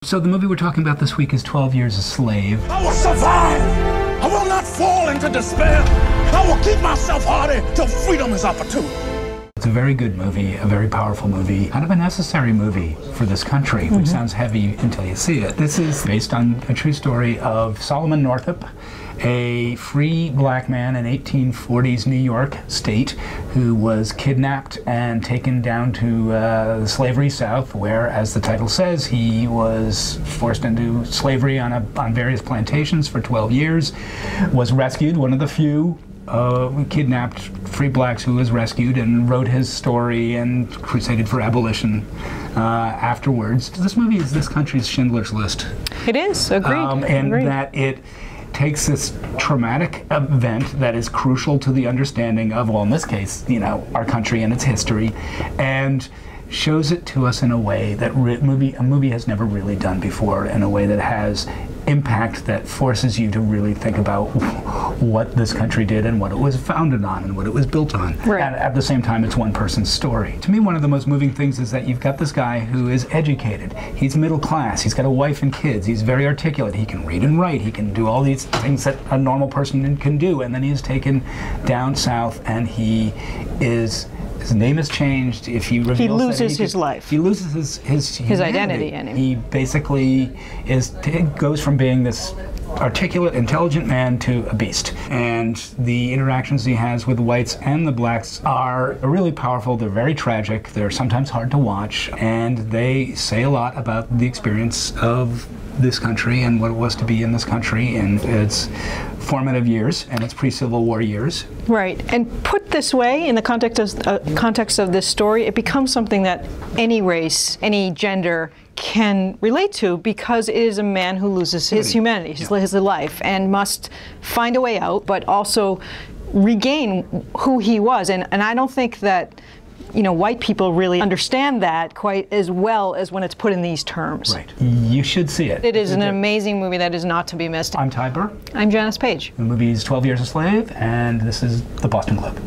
So the movie we're talking about this week is 12 Years a Slave. I will survive! I will not fall into despair! I will keep myself hardy till freedom is opportune! It's a very good movie, a very powerful movie, kind of a necessary movie for this country, which sounds heavy until you see it. This is based on a true story of Solomon Northup, a free black man in 1840s New York state who was kidnapped and taken down to the slavery South, where, as the title says, he was forced into slavery on various plantations for 12 years, was rescued, one of the few kidnapped free blacks who was rescued, and wrote his story and crusaded for abolition afterwards. This movie is this country's Schindler's List. It is, agreed. And that it takes this traumatic event that is crucial to the understanding of, well, in this case, you know, our country and its history, and shows it to us in a way that a movie has never really done before, in a way that has impact that forces you to really think about what this country did and what it was founded on and what it was built on. Right. And at the same time, it's one person's story. To me, one of the most moving things is that you've got this guy who is educated. He's middle class. He's got a wife and kids. He's very articulate. He can read and write. He can do all these things that a normal person can do. And then he is taken down south, and his name is changed. If he reveals, he loses his life. He loses his identity in him. He basically goes from being this articulate, intelligent man to a beast. And the interactions he has with the whites and the blacks are really powerful. They're very tragic. They're sometimes hard to watch. And they say a lot about the experience of this country and what it was to be in this country in its formative years and its pre-Civil War years. Right, and put this way, in the context of this story, it becomes something that any race, any gender can relate to, because it is a man who loses his humanity, his life, and must find a way out, but also regain who he was. And I don't think that, you know, white people really understand that quite as well as when it's put in these terms. Right. You should see it. It is an amazing movie that is not to be missed. I'm Ty Burr. I'm Janice Page. The movie is 12 Years a Slave, and this is the Boston Globe.